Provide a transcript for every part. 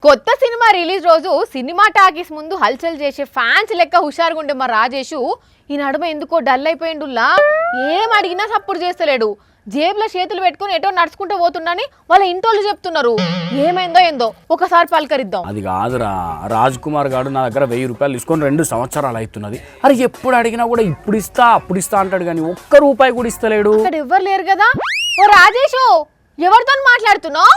కొత్త cinema release రోజు cinema talkies ముందు హల్చల్ చేసే ఫ్యాన్స్ లెక్క హుషారుగుండే మా రాజేషు ఈ నడుమ ఎందుకో డల్ అయిపోయిండుల్లా. ఏం అడిగినా సపోర్ట్ చేస్తలేడు. జేబులో చేతులు పెట్టుకుని ఎటో నడుచుకుంటూ పోతున్నాని వాళ్ళ ఇంటోళ్ళు చెప్తున్నారు. ఏమైందో ఏందో ఒకసారి పలకరిద్దాం. అది కాదురా, రాజ్ కుమార్ గారు నా దగ్గర 1000 రూపాయలు తీసుకొని 2 సంవత్సరాలు అవుతున్నది. అరే ఎప్పుడు అడిగినా కూడా ఇప్పుడు ఇస్తా అప్పుడు ఇస్తా అంటాడు కానీ ఒక్క రూపాయి కూడా ఇస్తలేడు. అక్కడ ఎవ్వరు లేరు కదా. ఓ రాజేషు, ఎవరితో మాట్లాడుతున్నావు?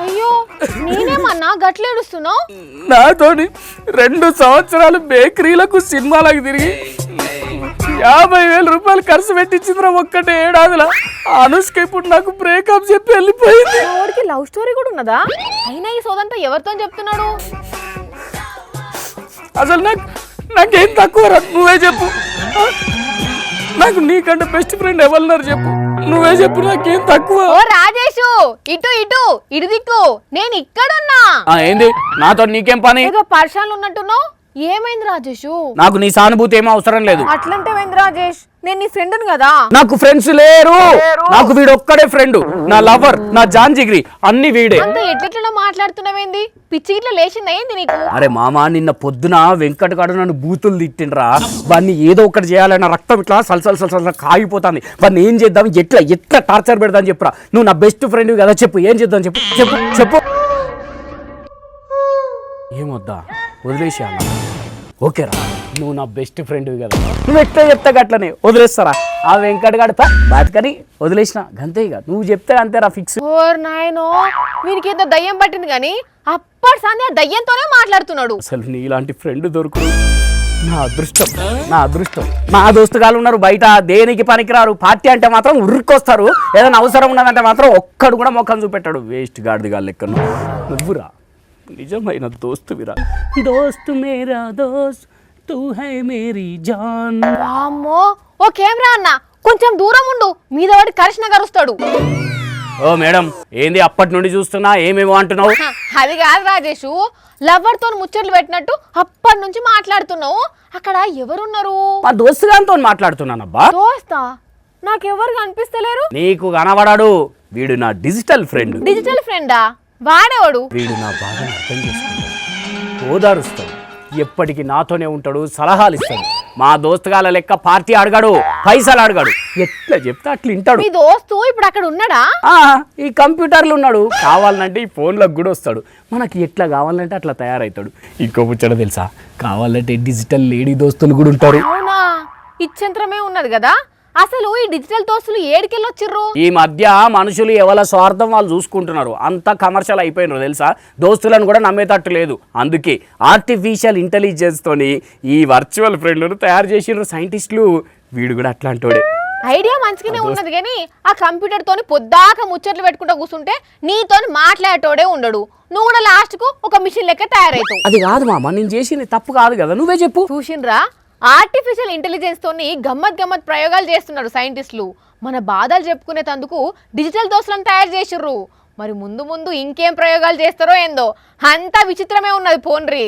అయ్యో నేనేమన్నా గట్లేడుస్తున్నావు? నాతోని 2 సంవత్సరాలు బేకరీలకు సినిమాలకు తిరిగి 50,000 రూపాయలు ఖర్చు పెట్టించిందిరా ఒక్కటే ఏడాదిలా. అనుష్క ఇప్పుడు నాకు బ్రేకప్ చెప్పి వెళ్ళిపోయింది. వాడికి లవ్ స్టోరీ కూడా ఉన్నదా? అయినా ఈ సోదంతా ఎవరితో చెప్తున్నాడు? అసలు నాకేం తక్కువ రా, నువ్వే చెప్పు. నాకు నీకంటే బెస్ట్ ఫ్రెండ్ ఎవరున్నారు చెప్పు, నువ్వే చెప్పు. నాకేం తక్కువ. ఓ రాజేషు, ఇటు ఇటు ఇటు దిక్కు, నేను ఇక్కడున్నా. ఏంది నాతో నీకేం పని? ఏదో పర్షాలు ఉన్నట్టున్నావు. ఏమైంది రాజేషు? నాకు నీ సానుభూతి ఏమో అవసరం లేదు. అట్లంటే రాజేష్, నేను నీ ఫ్రెండ్ కదా. నాకు ఫ్రెండ్స్ లేరు. నాకు వీడు ఒక్కడే ఫ్రెండ్, నా లవర్, నా జాన్ జిగిరి అన్ని వీడే. అంత ఎట్లా మాట్లాడుతున్నావేంది? పిచ్చి ఇట్లా లేచిందా ఏంది నీకు? అరే మామా, నిన్న పొద్దున వెంకట గాడు నన్ను బూతులు తిట్టిండ్రా. వాడిని ఏదో ఒకటి చేయాలన్న రక్తం ఇట్లా సలసల కాగిపోతుంది. వాడిని ఏం చేద్దాం, ఎట్లా టార్చర్ పెడదాం చెప్పురా. నువ్వు నా బెస్ట్ ఫ్రెండ్ కదా, చెప్పు ఏం చేద్దాం చెప్పు చెప్పు చెప్పు. ఏమొద్దా, వదిలేసేయాల. ఓకేరా, నువ్వు నా బెస్ట్ ఫ్రెండ్ కదా, నువ్వు ఎట్లా చెప్తా గట్లనే వదిలేస్తారా. ఆ వెంకటగాడు బాతకని వదిలేసిన గంతే. ఇక నువ్వు చెప్తే అంతేరా ఫిక్స్. ఓర్ నాయనో, వీనికి ఏదో దయ్యం పట్టింది కానీ అప్పటి సంది ఆ దయ్యంతోనే మాట్లాడుతున్నాడు. అసలు నీలాంటి ఫ్రెండ్ దొరుకుడు నా అదృష్టం, నా అదృష్టం. మా దోస్తుగాళ్ళు ఉన్నారు బయట, దేనికి పనికిరారు. పార్టీ అంటే మాత్రం ఉరుక్కొస్తారు. ఏదైనా అవసరం ఉన్నదంటే మాత్రం ఒక్కడు కూడా ముఖం చూపెట్టాడు. వేస్ట్ గాడిదిగా లెక్క. నువ్వురా నిజమైన దోస్తువిరా. దోస్తు మేరా దోస్త్ తూ హై మేరీ జాన్. అమ్మో, ఓ కెమెరా అన్న కొంచెం దూరం ఉండు, మీద వాడి కరిష్ణ గరుస్తాడు. ఓ మేడం, ఏంది అప్పటి నుండి చూస్తున్నా, ఏమేమో అంటున్నావు? అది కాదు రాజేషు, లవర్ తో ముచ్చట్లు పెట్టినట్టు అప్పటి నుంచి మాట్లాడుతున్నావు. అక్కడ ఎవరున్నారు? మా దోస్తుగాంతో మాట్లాడుతున్నానబ్బా. దోస్తా? నాకెవరు కనిపిస్తలేరు. నీకు కనబడాడు, వీడు నా డిజిటల్ ఫ్రెండ్. డిజిటల్ ఫ్రెండా? వాడేవాడు? వీడు నా బాధను అర్థం చేసుకుంటాడు, ఓదారుస్తాడు, ఎప్పటికీ నాతోనే ఉంటాడు, సలహాలు ఇస్తాడు. మా దోస్తుగాల లెక్క పార్టీ అడగాడు, పైసలు అడగాడు. ఎట్లా చెప్తే అట్లా వింటాడు. మీ దోస్తు ఇప్పుడు అక్కడ ఉన్నాడా? ఈ కంప్యూటర్లు ఉన్నాడు. కావాలంటే ఈ ఫోన్లకు కూడా వస్తాడు. మనకి ఎట్లా కావాలంటే అట్లా తయారవుతాడు. ఇంకో ముచ్చట తెలుసా, కావాలంటే డిజిటల్ లేడీ దోస్తులు కూడా ఉంటారు. అవునా? ఇచ్చంత్రమే ఉన్నది కదా. అసలు ఈ డిజిటల్ దోస్తులు ఏడికెళ్ళొచ్చిర్రు? ఈ మధ్య మనుషులు ఎవరి స్వార్థం వాళ్ళు చూసుకుంటున్నారు. అంతా కమర్షియల్ అయిపోయినారు తెలుసా. దోస్తులను కూడా నమ్మేటట్టు లేదు. అందుకే ఆర్టిఫిషియల్ ఇంటెలిజెన్స్ తోని ఈ వర్చువల్ ఫ్రెండ్లను తయారు చేసినారు సైంటిస్టులు. వీడు కూడా అట్లాంటోడే. ఐడియా మంచిగానే ఉన్నది కానీ ఆ కంప్యూటర్ తోని పొద్దాక ముచ్చట్లు పెట్టుకుంటూ కూర్చుంటే నీతో మాట్లాడేటోడే ఉండడు. నువ్వు కూడా లాస్ట్ కు ఒక మిషన్ లెక్క తయారవుతావు. అది కాదు మామ, నేను చేసింది తప్పు కాదు కదా, నువ్వే చెప్పు. చూసిండ్రా, ఆర్టిఫిషియల్ ఇంటెలిజెన్స్ తోని గమ్మత్ ప్రయోగాలు చేస్తున్నారు సైంటిస్టులు. మన బాధలు చెప్పుకునే తందుకు డిజిటల్ దోస్తులను తయారు చేసిర్రు. మరి ముందు ఇంకేం ప్రయోగాలు చేస్తారో ఏందో, అంతా విచిత్రమే ఉన్నది పోన్రి.